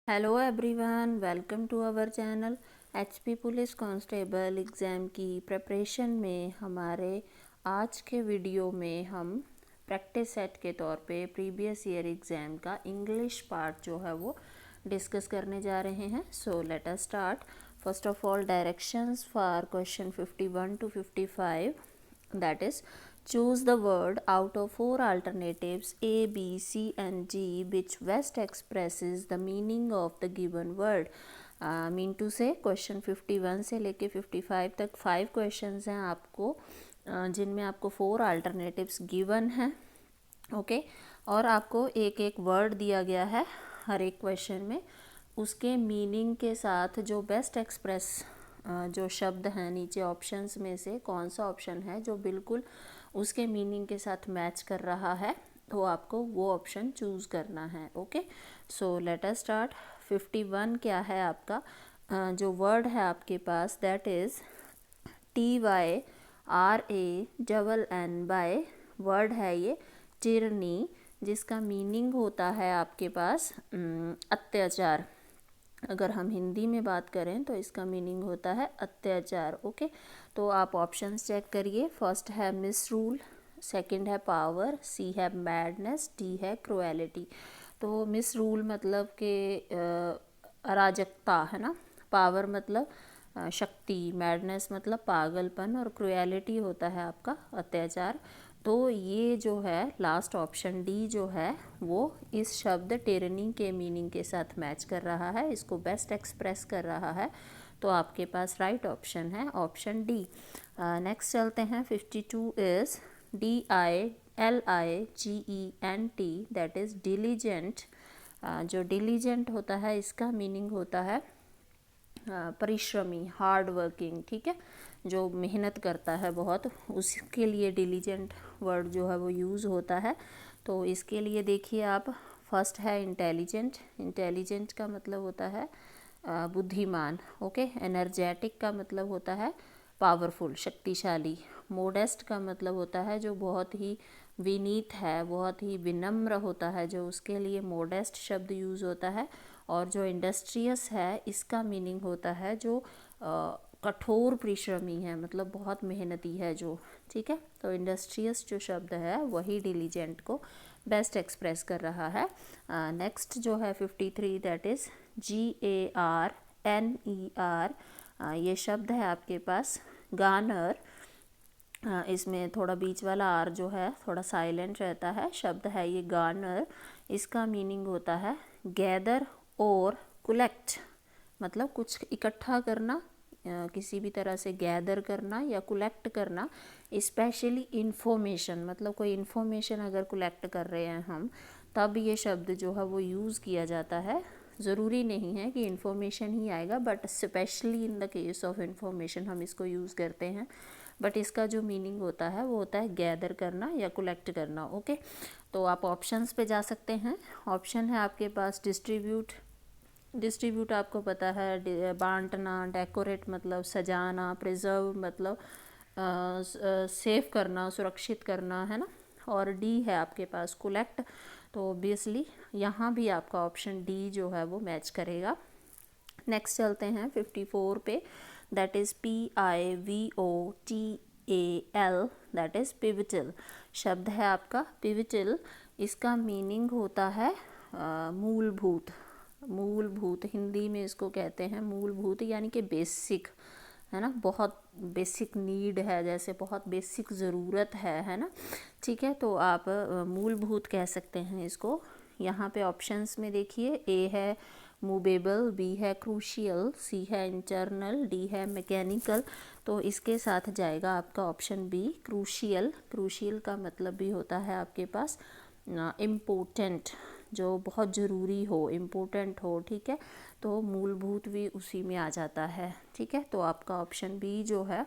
Hello everyone, welcome to our channel. HP police constable exam की preparation में हमारे आज के वीडियो में हम प्रैक्टिस सेट के तौर पे प्रीवियस ईयर एग्ज़ाम का इंग्लिश पार्ट जो है वो डिस्कस करने जा रहे हैं। So let us start. First of all, directions for question 51 to 55, that is, choose the word out of four alternatives A, B, C and D which best expresses the meaning of the given word. Mean to say question 51 से लेके 55 तक 5 questions हैं आपको, जिनमें आपको 4 alternatives given हैं। Okay, और आपको एक एक वर्ड दिया गया है हर एक क्वेश्चन में, उसके मीनिंग के साथ जो बेस्ट एक्सप्रेस जो शब्द हैं नीचे ऑप्शंस में से कौन सा ऑप्शन है जो बिल्कुल उसके मीनिंग के साथ मैच कर रहा है, तो आपको वो ऑप्शन चूज़ करना है। Okay, so let us start. 51 क्या है आपका, जो वर्ड है आपके पास, दैट इज़ TYRANN, वर्ड है ये टिरनी, जिसका मीनिंग होता है आपके पास अत्याचार। अगर हम हिंदी में बात करें तो इसका मीनिंग होता है अत्याचार। ओके, तो आप ऑप्शंस चेक करिए। फर्स्ट है मिस रूल, सेकंड है पावर, सी है मैडनेस, डी है क्रुएलिटी। तो मिस रूल मतलब कि अराजकता है ना, पावर मतलब शक्ति, मैडनेस मतलब पागलपन, और क्रुएलिटी होता है आपका अत्याचार। तो ये जो है लास्ट ऑप्शन डी जो है वो इस शब्द टिरनी के मीनिंग के साथ मैच कर रहा है, इसको बेस्ट एक्सप्रेस कर रहा है। तो आपके पास राइट ऑप्शन है ऑप्शन डी। नेक्स्ट चलते हैं। 52 is DILIGENT, that is diligent. जो डिलीजेंट होता है इसका मीनिंग होता है परिश्रमी, हार्ड वर्किंग। ठीक है, जो मेहनत करता है बहुत, उसके लिए डिलीजेंट वर्ड जो है वो यूज़ होता है। तो इसके लिए देखिए आप, फर्स्ट है इंटेलिजेंट। इंटेलिजेंट का मतलब होता है बुद्धिमान। ओके, एनर्जेटिक का मतलब होता है पावरफुल, शक्तिशाली। मोडेस्ट का मतलब होता है जो बहुत ही विनीत है, बहुत ही विनम्र होता है, जो उसके लिए मोडेस्ट शब्द यूज़ होता है। और जो इंडस्ट्रियस है इसका मीनिंग होता है जो कठोर परिश्रमी है, मतलब बहुत मेहनती है जो। ठीक है, तो इंडस्ट्रियस जो शब्द है वही डिलीजेंट को बेस्ट एक्सप्रेस कर रहा है। नेक्स्ट जो है 53, दैट इज़ GARNER। ये शब्द है आपके पास गानर। इसमें थोड़ा बीच वाला आर जो है थोड़ा साइलेंट रहता है, शब्द है ये गार्नर। इसका मीनिंग होता है गैदर और कलेक्ट, मतलब कुछ इकट्ठा करना, किसी भी तरह से गैदर करना या कलेक्ट करना। स्पेशली इन्फॉर्मेशन, मतलब कोई इन्फॉर्मेशन अगर कलेक्ट कर रहे हैं हम, तब ये शब्द जो है वो यूज़ किया जाता है। ज़रूरी नहीं है कि इन्फॉर्मेशन ही आएगा, but specially in the case of information हम इसको यूज़ करते हैं। बट इसका जो मीनिंग होता है वो होता है गैदर करना या कलेक्ट करना। ओके, तो आप ऑप्शंस पे जा सकते हैं। ऑप्शन है आपके पास डिस्ट्रीब्यूट। डिस्ट्रीब्यूट आपको पता है बांटना, डेकोरेट मतलब सजाना, प्रिजर्व मतलब सेव करना, सुरक्षित करना, है ना। और डी है आपके पास कलेक्ट। तो ऑब्वियसली यहाँ भी आपका ऑप्शन डी जो है वो मैच करेगा। नेक्स्ट चलते हैं 54 पे, that is PIVOTAL, that is pivotal. शब्द है आपका पिविटल। इसका मीनिंग होता है मूलभूत। मूलभूत हिंदी में इसको कहते हैं मूलभूत, यानी कि बेसिक, है ना, बहुत बेसिक नीड है, जैसे बहुत बेसिक ज़रूरत है ना। ठीक है, तो आप मूलभूत कह सकते हैं इसको। यहाँ पे ऑप्शंस में देखिए, ए है मूवेबल, बी है क्रूशियल, सी है इंटरनल, डी है मैकेनिकल। तो इसके साथ जाएगा आपका ऑप्शन बी क्रूशियल। क्रूशियल का मतलब भी होता है आपके पास इम्पोर्टेंट, जो बहुत ज़रूरी हो, इम्पोर्टेंट हो। ठीक है, तो मूलभूत भी उसी में आ जाता है। ठीक है, तो आपका ऑप्शन बी जो है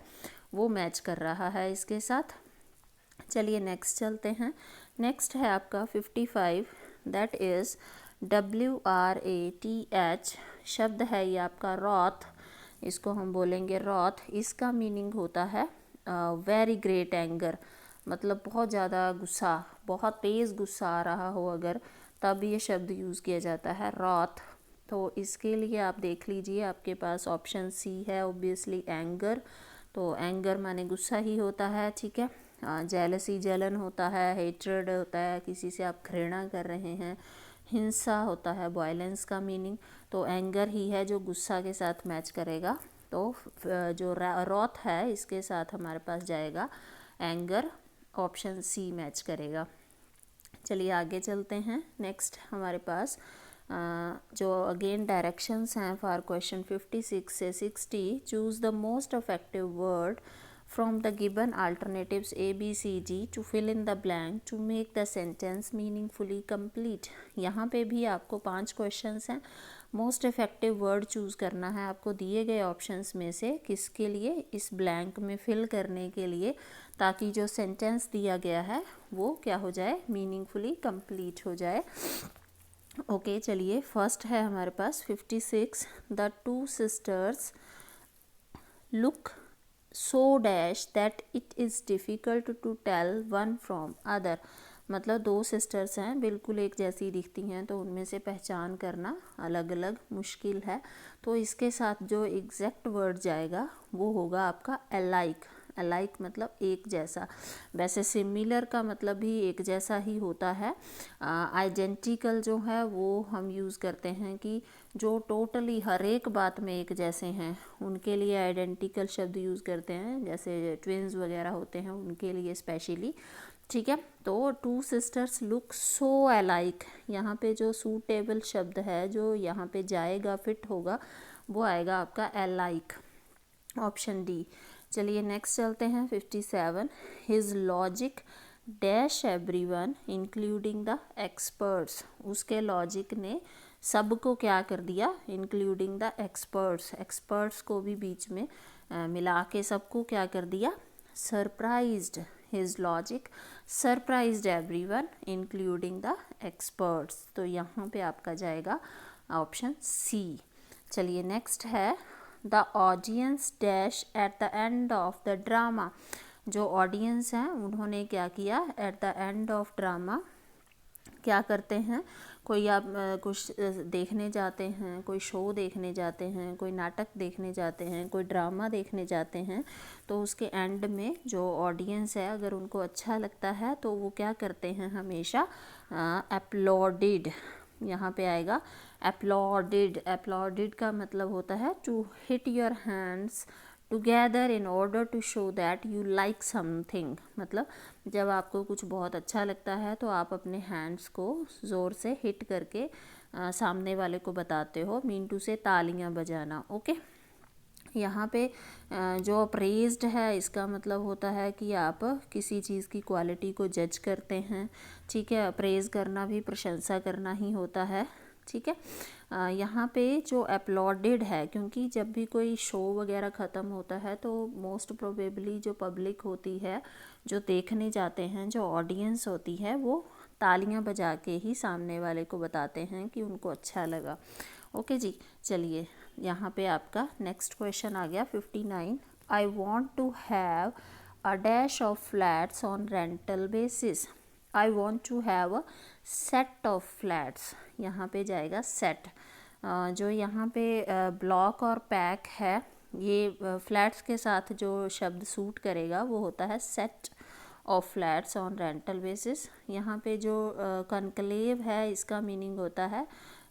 वो मैच कर रहा है इसके साथ। चलिए नेक्स्ट चलते हैं। नेक्स्ट है आपका 55, दैट इज़ WRATH। शब्द है ये आपका रॉथ, इसको हम बोलेंगे रॉथ। इसका मीनिंग होता है वेरी ग्रेट एंगर, मतलब बहुत ज़्यादा गुस्सा, बहुत तेज़ गुस्सा आ रहा हो अगर, तब ये शब्द यूज़ किया जाता है रॉथ। तो इसके लिए आप देख लीजिए, आपके पास ऑप्शन सी है ऑब्वियसली एंगर। तो एंगर माने गुस्सा ही होता है, ठीक है। जेलसी जलन होता है, हेट्रेड होता है, किसी से आप घृणा कर रहे हैं। हिंसा होता है, वायलेंस का मीनिंग। तो एंगर ही है जो गुस्सा के साथ मैच करेगा। तो जो रॉथ है इसके साथ हमारे पास जाएगा एंगर, ऑप्शन सी मैच करेगा। चलिए आगे चलते हैं। नेक्स्ट हमारे पास जो अगेन डायरेक्शंस हैं फॉर क्वेश्चन 56 से 60। Choose the most effective word from the given alternatives A, B, C, D to fill in the blank to make the sentence meaningfully complete। यहाँ पे भी आपको 5 क्वेश्चंस हैं। मोस्ट इफेक्टिव वर्ड चूज़ करना है आपको दिए गए ऑप्शंस में से, किसके लिए, इस ब्लैंक में फिल करने के लिए, ताकि जो सेंटेंस दिया गया है वो क्या हो जाए, मीनिंगफुली कंप्लीट हो जाए। ओके चलिए, फर्स्ट है हमारे पास 56। The two sisters look so dash that it is difficult to tell one from other। मतलब दो सिस्टर्स हैं, बिल्कुल एक जैसी दिखती हैं, तो उनमें से पहचान करना अलग अलग मुश्किल है। तो इसके साथ जो एग्जैक्ट वर्ड जाएगा वो होगा आपका अलाइक। अलाइक मतलब एक जैसा। वैसे सिमिलर का मतलब भी एक जैसा ही होता है। आइडेंटिकल जो है वो हम यूज़ करते हैं कि जो टोटली हर एक बात में एक जैसे हैं, उनके लिए आइडेंटिकल शब्द यूज़ करते हैं। जैसे ट्विन्स वगैरह होते हैं उनके लिए स्पेशली, ठीक है। तो two sisters look so alike, यहाँ पे जो सूटेबल शब्द है जो यहाँ पे जाएगा, फिट होगा, वो आएगा आपका अलाइक, ऑप्शन डी। चलिए नेक्स्ट चलते हैं 57। His logic dash everyone including the experts. उसके लॉजिक ने सबको क्या कर दिया, इंक्लूडिंग द एक्सपर्ट्स। एक्सपर्ट्स को भी बीच में मिला के सबको क्या कर दिया, surprised. His logic surprised everyone including the experts. तो यहाँ पे आपका जाएगा ऑप्शन सी। चलिए नेक्स्ट है the audience dash at the end of the drama. जो ऑडियंस हैं उन्होंने क्या किया, at the end of drama क्या करते हैं, कोई आप कुछ देखने जाते हैं, कोई शो देखने जाते हैं, कोई नाटक देखने जाते हैं, कोई ड्रामा देखने जाते हैं, तो उसके एंड में जो ऑडियंस है अगर उनको अच्छा लगता है तो वो क्या करते हैं, हमेशा अपलॉडिड, यहाँ पे आएगा अपलॉडिड। अपलॉडिड का मतलब होता है to hit your hands together in order to show that you like something. मतलब जब आपको कुछ बहुत अच्छा लगता है तो आप अपने हैंड्स को ज़ोर से हिट करके सामने वाले को बताते हो, मीन टू से तालियां बजाना। ओके, यहाँ पे जो अप्रेज्ड है इसका मतलब होता है कि आप किसी चीज़ की क्वालिटी को जज करते हैं, ठीक है। अप्रेज करना भी प्रशंसा करना ही होता है, ठीक है। यहाँ पे जो अपलॉडेड है, क्योंकि जब भी कोई शो वगैरह ख़त्म होता है तो मोस्ट प्रोबेबली जो पब्लिक होती है, जो देखने जाते हैं, जो ऑडियंस होती है, वो तालियां बजा के ही सामने वाले को बताते हैं कि उनको अच्छा लगा। ओके जी, चलिए यहाँ पे आपका नेक्स्ट क्वेश्चन आ गया 59। I want to have a dash of flats on rental basis. I want to have a set of flats, यहाँ पे जाएगा सेट। जो यहाँ पे ब्लॉक और पैक है, ये फ्लैट्स के साथ जो शब्द सूट करेगा वो होता है set of flats on rental basis. यहाँ पे जो कॉन्क्लेव है इसका मीनिंग होता है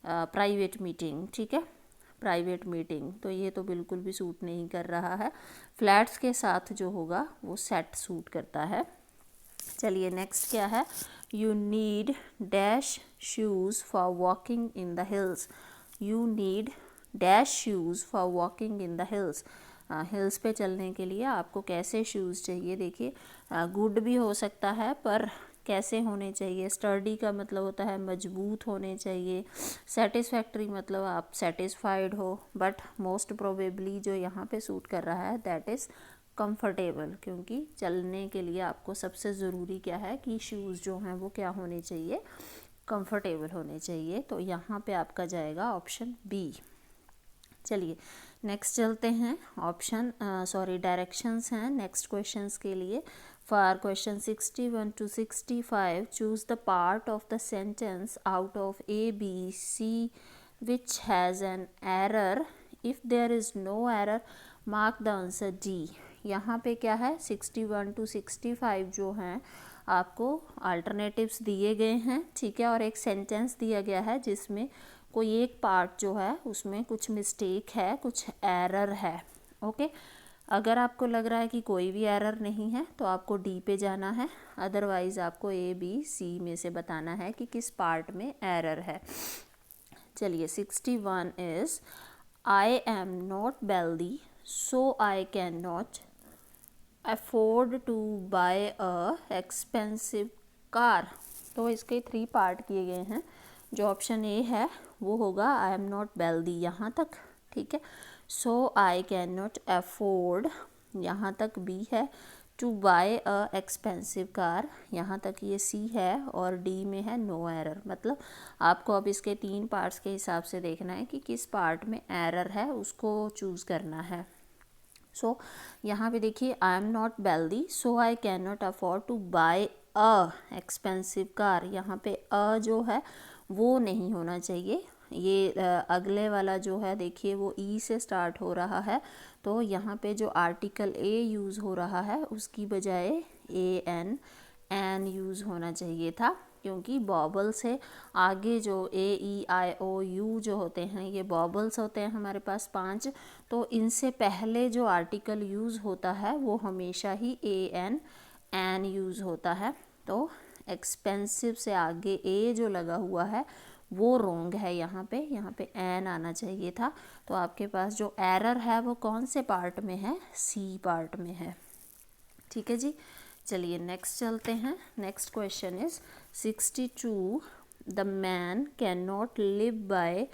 प्राइवेट मीटिंग, ठीक है, प्राइवेट मीटिंग। तो ये तो बिल्कुल भी सूट नहीं कर रहा है। फ्लैट्स के साथ जो होगा वो सेट सूट करता है। चलिए नेक्स्ट क्या है, you need dash shoes for walking in the hills. You need dash shoes for walking in the hills. Hills पे चलने के लिए आपको कैसे शूज़ चाहिए, देखिए गुड भी हो सकता है, पर कैसे होने चाहिए। स्टर्डी का मतलब होता है मजबूत होने चाहिए। सेटिस्फैक्ट्री मतलब आप सेटिस्फाइड हो। बट मोस्ट प्रोबेबली जो यहाँ पे सूट कर रहा है दैट इज़ कंफर्टेबल, क्योंकि चलने के लिए आपको सबसे ज़रूरी क्या है कि शूज़ जो हैं वो क्या होने चाहिए, कंफर्टेबल होने चाहिए। तो यहाँ पे आपका जाएगा ऑप्शन बी। चलिए नेक्स्ट चलते हैं। ऑप्शन डायरेक्शंस हैं नेक्स्ट क्वेश्चंस के लिए। For question 61 to 65 choose the part of the sentence out of A, B, C which has an error. If there is no error, mark the answer D. यहाँ पे क्या है 61 to 65 जो हैं आपको अल्टरनेटिव्स दिए गए हैं, ठीक है, और एक सेंटेंस दिया गया है जिसमें कोई एक पार्ट जो है उसमें कुछ मिस्टेक है, कुछ एरर है। ओके, अगर आपको लग रहा है कि कोई भी एरर नहीं है तो आपको डी पे जाना है, अदरवाइज़ आपको ए बी सी में से बताना है कि किस पार्ट में एरर है। चलिए 61 is I am not wealthy so I can not afford to buy a expensive car. तो इसके 3 पार्ट किए गए हैं। जो ऑप्शन ए है वो होगा आई एम नॉट वेल्दी यहाँ तक, ठीक है। So I can not afford यहाँ तक बी है। To buy a expensive car यहाँ तक ये सी है, और डी में है नो एरर। मतलब आपको अब इसके 3 पार्ट्स के हिसाब से देखना है कि किस पार्ट में एरर है, उसको चूज़ करना है। सो यहाँ पे देखिए I am not wealthy so I can not afford to buy a expensive car. यहाँ पे अ जो है वो नहीं होना चाहिए। ये अगले वाला जो है देखिए वो ई से स्टार्ट हो रहा है, तो यहाँ पे जो आर्टिकल ए यूज़ हो रहा है उसकी बजाय ए एन यूज़ होना चाहिए था, क्योंकि बॉबल से आगे जो ए ई आई ओ यू जो होते हैं ये बॉबल्स होते हैं हमारे पास 5, तो इनसे पहले जो आर्टिकल यूज़ होता है वो हमेशा ही ए एन यूज़ होता है। तो एक्सपेंसिव से आगे ए जो लगा हुआ है वो रॉन्ग है, यहाँ पे एन आना चाहिए था। तो आपके पास जो एरर है वो कौन से पार्ट में है, सी पार्ट में है, ठीक है जी। चलिए नेक्स्ट चलते हैं। Next question is 62 the man can not live by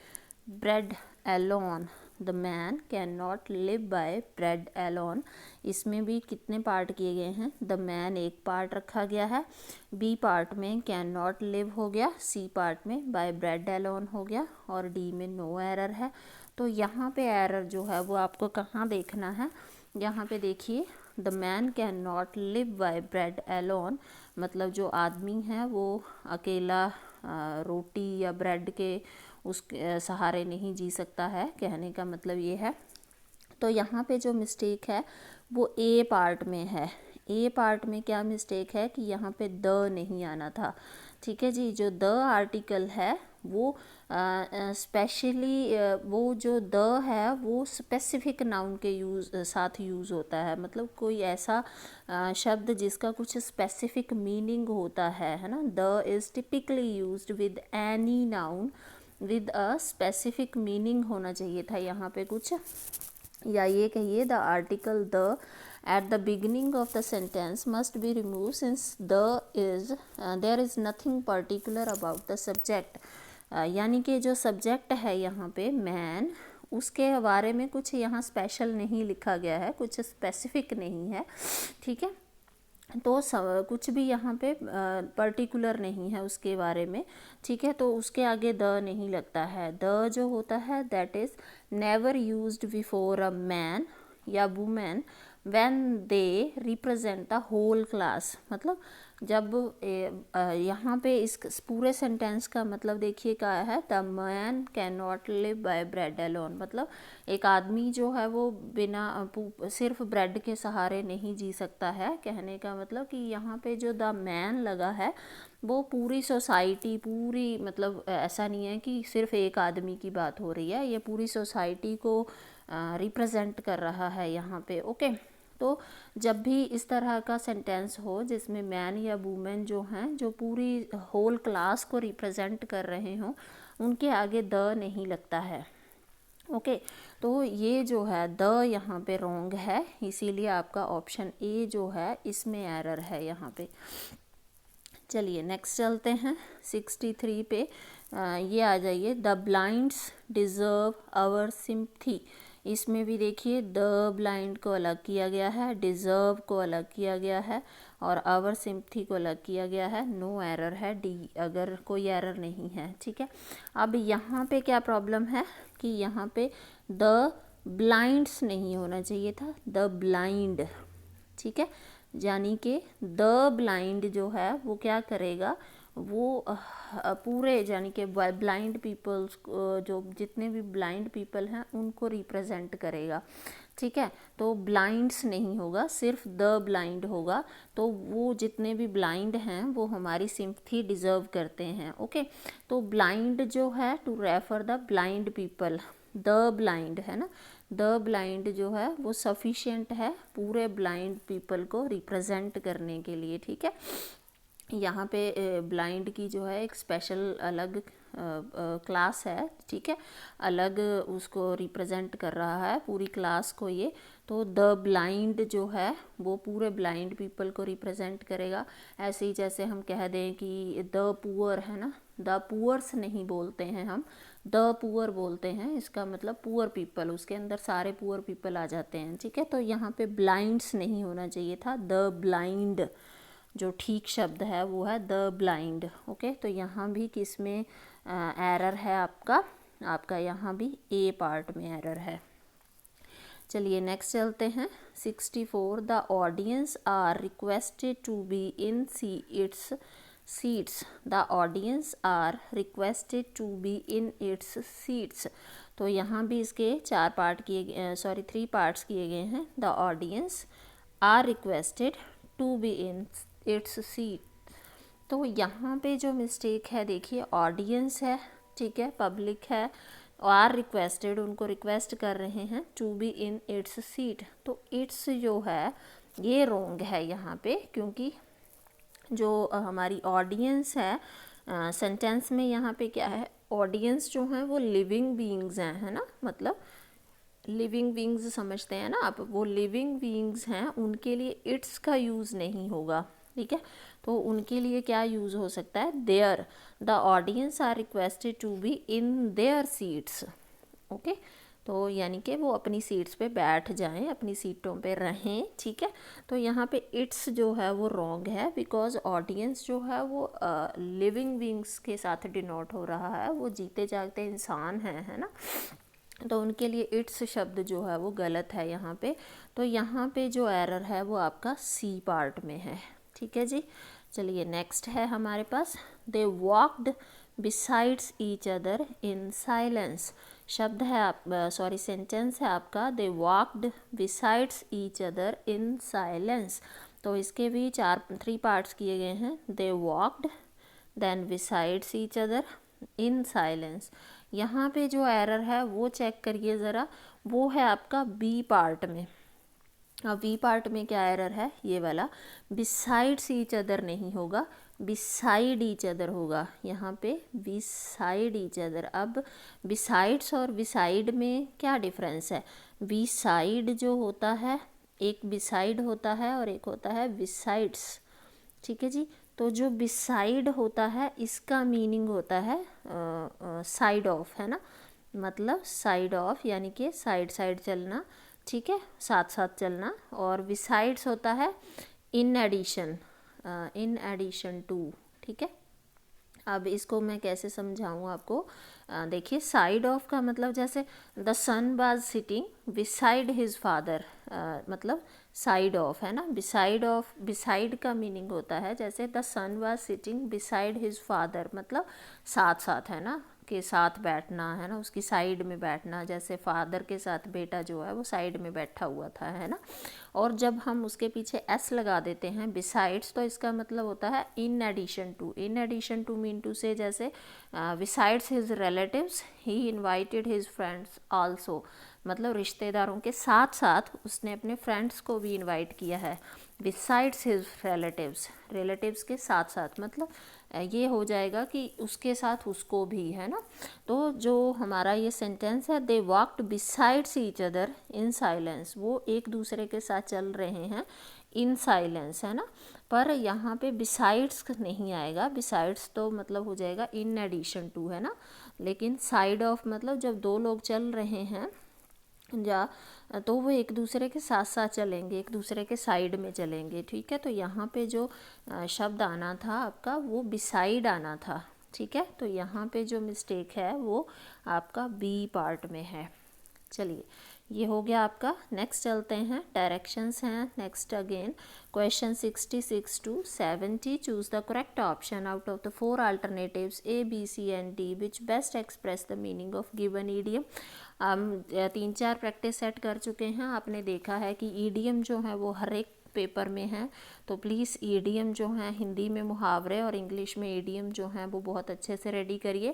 bread alone. The man can not live by bread alone. इसमें भी कितने पार्ट किए गए हैं, द मैन एक पार्ट रखा गया है, बी पार्ट में कैन नॉट लिव हो गया, सी पार्ट में बाय ब्रेड एलोन हो गया, और डी में नो एरर है। तो यहाँ पे एरर जो है वो आपको कहाँ देखना है, यहाँ पे देखिए the man can not live by bread alone, मतलब जो आदमी है वो अकेला रोटी या ब्रेड के उसके सहारे नहीं जी सकता है, कहने का मतलब ये है। तो यहाँ पे जो मिस्टेक है वो ए पार्ट में है। ए पार्ट में क्या मिस्टेक है कि यहाँ पे द नहीं आना था, ठीक है जी। जो द आर्टिकल है वो स्पेशली वो जो द है वो स्पेसिफिक नाउन के साथ यूज़ होता है, मतलब कोई ऐसा शब्द जिसका कुछ स्पेसिफिक मीनिंग होता है ना। The is typically used with any noun with a specific meaning होना चाहिए था यहाँ पे कुछ, या ये कहिए the article the at the beginning of the sentence must be removed since the is there is nothing particular about the subject। यानी कि जो सब्जेक्ट है यहाँ पे मैन, उसके बारे में कुछ यहाँ स्पेशल नहीं लिखा गया है, कुछ स्पेसिफिक नहीं है, ठीक है। तो कुछ भी यहाँ पे पर्टिकुलर नहीं है उसके बारे में, ठीक है। तो उसके आगे द नहीं लगता है। द जो होता है that is never used before a man या women when they represent the whole class. मतलब जब यहाँ पे इस पूरे सेंटेंस का मतलब देखिए क्या है, the man can not live by bread alone, मतलब एक आदमी जो है वो बिना सिर्फ ब्रेड के सहारे नहीं जी सकता है, कहने का मतलब कि यहाँ पे जो द मैन लगा है वो पूरी सोसाइटी, पूरी मतलब ऐसा नहीं है कि सिर्फ एक आदमी की बात हो रही है, ये पूरी सोसाइटी को रिप्रेजेंट कर रहा है यहाँ पे। ओके, तो जब भी इस तरह का सेंटेंस हो जिसमें मैन या वुमेन जो हैं, जो पूरी होल क्लास को रिप्रेजेंट कर रहे हों, उनके आगे द नहीं लगता है। ओके, तो ये जो है द यहाँ पे रॉन्ग है, इसीलिए आपका ऑप्शन ए जो है इसमें एरर है यहाँ पे। चलिए नेक्स्ट चलते हैं 63 पे। ये आ जाइए, the blinds deserve our sympathy. इसमें भी देखिए द ब्लाइंड को अलग किया गया है, डिज़र्व को अलग किया गया है, और आवर सिंपथी को अलग किया गया है। नो एरर है डी, अगर कोई एरर नहीं है, ठीक है। अब यहाँ पे क्या प्रॉब्लम है कि यहाँ पे द ब्लाइंड्स नहीं होना चाहिए था, द ब्लाइंड, ठीक है। यानी कि द ब्लाइंड जो है वो क्या करेगा, वो पूरे यानी कि ब्लाइंड पीपल्स, जो जितने भी ब्लाइंड पीपल हैं उनको रिप्रेजेंट करेगा, ठीक है। तो ब्लाइंड्स नहीं होगा, सिर्फ द ब्लाइंड होगा। तो वो जितने भी ब्लाइंड हैं वो हमारी सिंपथी डिज़र्व करते हैं, ओके। तो ब्लाइंड जो है to refer the blind people, the blind है ना, द ब्लाइंड जो है वो सफिशिएंट है पूरे ब्लाइंड पीपल को रिप्रेजेंट करने के लिए, ठीक है। यहाँ पे ब्लाइंड की जो है एक स्पेशल अलग क्लास है, ठीक है, अलग उसको रिप्रेजेंट कर रहा है पूरी क्लास को ये। तो द ब्लाइंड जो है वो पूरे ब्लाइंड पीपल को रिप्रेजेंट करेगा। ऐसे ही जैसे हम कह दें कि द पुअर है ना, द पुअर्स नहीं बोलते हैं हम, द पुअर बोलते हैं, इसका मतलब पुअर पीपल, उसके अंदर सारे पुअर पीपल आ जाते हैं, ठीक है। तो यहाँ पे ब्लाइंड्स नहीं होना चाहिए था, द ब्लाइंड जो ठीक शब्द है वो है द ब्लाइंड, ओके। तो यहाँ भी किस में एरर है आपका यहाँ भी ए पार्ट में एरर है। चलिए नेक्स्ट चलते हैं। 64 the audience are requested to be in its seats, the audience are requested to be in its seats. तो यहाँ भी इसके 3 पार्ट्स किए गए हैं। The audience are requested to be in its seat. तो यहाँ पे जो मिस्टेक है देखिए, ऑडियंस है, ठीक है, पब्लिक है, आर रिक्वेस्टेड उनको रिक्वेस्ट कर रहे हैं to be in its seat. तो इट्स जो है ये रॉन्ग है यहाँ पे, क्योंकि जो हमारी ऑडियंस है सेंटेंस में यहाँ पे क्या है, ऑडियंस जो है वो लिविंग बीइंग्स हैं, है ना, मतलब लिविंग बीइंग्स समझते हैं ना आप, वो लिविंग बीइंग्स हैं, उनके लिए इट्स का यूज़ नहीं होगा, ठीक है। तो उनके लिए क्या यूज़ हो सकता है, their, the audience are requested to be in their seats, okay. तो यानी कि वो अपनी सीट्स पे बैठ जाएं, अपनी सीटों पे रहें, ठीक है। तो यहाँ पे इट्स जो है वो रॉन्ग है, बिकॉज ऑडियंस जो है वो लिविंग बीइंग्स के साथ डिनोट हो रहा है, वो जीते जागते इंसान हैं, है ना। तो उनके लिए इट्स शब्द जो है वो गलत है यहाँ पे। तो यहाँ पे जो एरर है वो आपका सी पार्ट में है, ठीक है जी। चलिए नेक्स्ट है हमारे पास, they walked besides each other in silence. शब्द है सेंटेंस है आपका, they walked besides each other in silence. तो इसके भी 3 पार्ट्स किए गए हैं। They walked, then besides each other, in silence. यहाँ पे जो एरर है वो चेक करिए ज़रा, वो है आपका बी पार्ट में। अब बी पार्ट में क्या एरर है, ये वाला, बिसाइड्स ईच अदर नहीं होगा, बिसाइड ईच अदर होगा, यहाँ पे बिसाइड ईच अदर। अब बिसाइड्स और बिसाइड में क्या डिफरेंस है, बिसाइड जो होता है, एक बिसाइड होता है और एक होता है बिसाइड्स, ठीक है जी। तो जो बिसाइड होता है इसका मीनिंग होता है साइड ऑफ, है ना, मतलब साइड ऑफ यानी कि साइड साइड चलना, ठीक है, साथ साथ चलना। और बिसाइड्स होता है इन एडिशन टू, ठीक है। अब इसको मैं कैसे समझाऊँ आपको, देखिए साइड ऑफ का मतलब जैसे the son was sitting beside his father, मतलब साइड ऑफ है ना, बिसाइड ऑफ, बिसाइड का मीनिंग होता है जैसे the son was sitting beside his father, मतलब साथ साथ, है ना, के साथ बैठना, है ना, उसकी साइड में बैठना, जैसे फादर के साथ बेटा जो है वो साइड में बैठा हुआ था, है ना। और जब हम उसके पीछे एस लगा देते हैं बिसाइड्स, तो इसका मतलब होता है in addition to. In addition to mean to say जैसे besides his relatives he invited his friends also, मतलब रिश्तेदारों के साथ साथ उसने अपने फ्रेंड्स को भी इनवाइट किया है। बिसाइड्स हिज रिलेटिव्स, रिलेटिव्स के साथ साथ, मतलब ये हो जाएगा कि उसके साथ उसको भी, है ना। तो जो हमारा ये सेंटेंस है, they walked besides each other in silence, वो एक दूसरे के साथ चल रहे हैं इन साइलेंस, है ना। पर यहाँ पे बिसाइड्स नहीं आएगा, बिसाइड्स तो मतलब हो जाएगा इन एडिशन टू, है ना। लेकिन साइड ऑफ मतलब जब दो लोग चल रहे हैं या तो वो एक दूसरे के साथ साथ चलेंगे, एक दूसरे के साइड में चलेंगे, ठीक है। तो यहाँ पे जो शब्द आना था आपका वो बिसाइड आना था, ठीक है। तो यहाँ पे जो मिस्टेक है वो आपका बी पार्ट में है। चलिए, ये हो गया आपका। नेक्स्ट चलते हैं, डायरेक्शंस हैं। Next again question 66 to 70, choose the correct option out of the 4 alternatives A, B, C and D which best express the meaning of given idiom. हम 3-4 प्रैक्टिस सेट कर चुके हैं। आपने देखा है कि ईडियम जो है वो हर एक पेपर में है, तो प्लीज़ ईडियम जो है हिंदी में मुहावरे और इंग्लिश में ईडियम जो है वो बहुत अच्छे से रेडी करिए।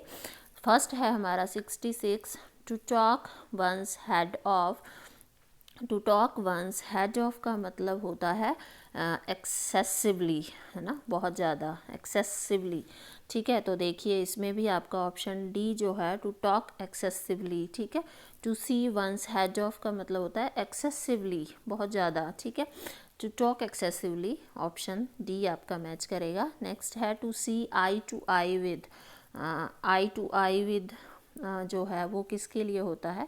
फर्स्ट है हमारा 66, to talk one's head off. To talk one's head off का मतलब होता है एक्सेसिवली, है ना, बहुत ज़्यादा, एक्सेसिवली। ठीक है, तो देखिए इसमें भी आपका ऑप्शन डी जो है, टू टॉक एक्सेसिवली। ठीक है, to see one's head off का मतलब होता है एक्सेसिवली, बहुत ज़्यादा। ठीक है, to talk excessively, option D आपका मैच करेगा। नेक्स्ट है to see eye to eye with. Eye to eye with जो है वो किसके लिए होता है,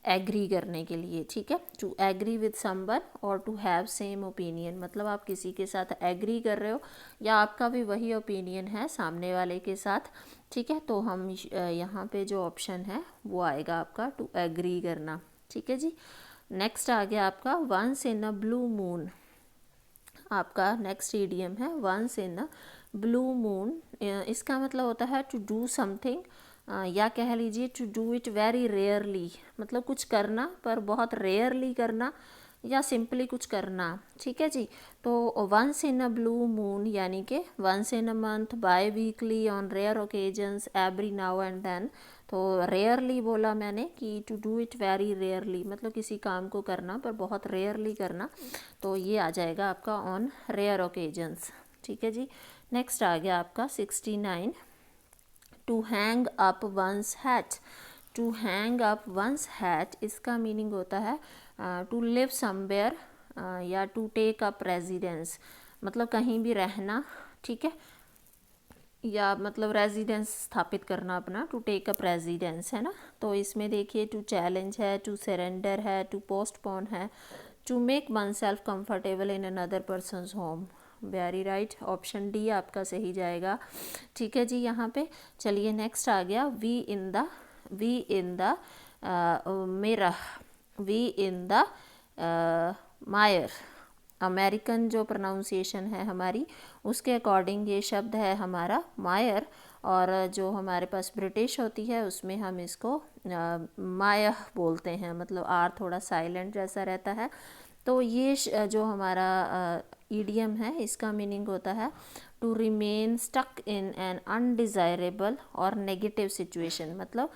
एग्री करने के लिए। ठीक है, टू एग्री विद समवन और टू हैव सेम ओपिनियन, मतलब आप किसी के साथ एग्री कर रहे हो या आपका भी वही ओपिनियन है सामने वाले के साथ। ठीक है, तो हम यहाँ पे जो ऑप्शन है वो आएगा आपका टू एग्री करना। ठीक है जी। नेक्स्ट आ गया आपका once in a blue moon. आपका नेक्स्ट ईडियम है once in a blue moon. इसका मतलब होता है टू डू समथिंग, या कह लीजिए to do it very rarely, मतलब कुछ करना पर बहुत रेयरली करना, या सिंपली कुछ करना। ठीक है जी। तो once in a blue moon यानी कि once in a month, biweekly, on rare occasions, every now and then. तो रेयरली बोला मैंने कि to do it very rarely, मतलब किसी काम को करना पर बहुत रेयरली करना, तो ये आ जाएगा आपका ऑन रेयर ओकेजन्स। ठीक है जी। नेक्स्ट आ गया आपका 69, to hang up one's hat. To hang up one's hat, इसका मीनिंग होता है टू लिव समवेयर या टू टेक अप रेजिडेंस, मतलब कहीं भी रहना। ठीक है, या मतलब रेजिडेंस स्थापित करना अपना, टू टेक अप रेजिडेंस, है ना। तो इसमें देखिए टू चैलेंज है, टू सरेंडर है, टू पोस्टपोन है, to make oneself comfortable in another person's home. Very right, option D आपका सही जाएगा। ठीक है जी। यहाँ पे चलिए नेक्स्ट आ गया we in the mirror, we in the mire. American जो प्रोनाउंसिएशन है हमारी उसके अकॉर्डिंग ये शब्द है हमारा मायर, और जो हमारे पास ब्रिटिश होती है उसमें हम इसको मायह बोलते हैं, मतलब आर थोड़ा साइलेंट जैसा रहता है। तो ये जो हमारा ईडियम है इसका मीनिंग होता है to remain stuck in an undesirable और नेगेटिव सिचुएशन, मतलब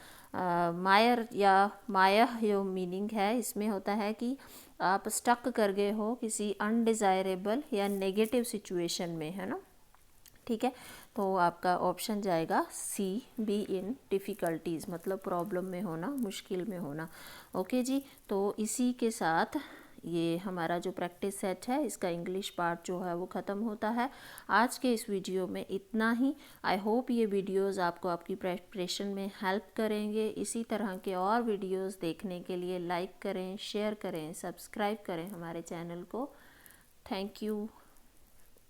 मायर या मायह जो मीनिंग है इसमें होता है कि आप स्टक कर गए हो किसी अनडिज़ायरेबल या नेगेटिव सिचुएशन में, है ना। ठीक है, तो आपका ऑप्शन जाएगा सी, बी इन डिफ़िकल्टीज़, मतलब प्रॉब्लम में होना, मुश्किल में होना। ओके जी। तो इसी के साथ ये हमारा जो प्रैक्टिस सेट है इसका इंग्लिश पार्ट जो है वो ख़त्म होता है। आज के इस वीडियो में इतना ही। आई होप ये वीडियोस आपको आपकी प्रिपरेशन में हेल्प करेंगे। इसी तरह के और वीडियोस देखने के लिए लाइक करें, शेयर करें, सब्सक्राइब करें हमारे चैनल को। Thank you.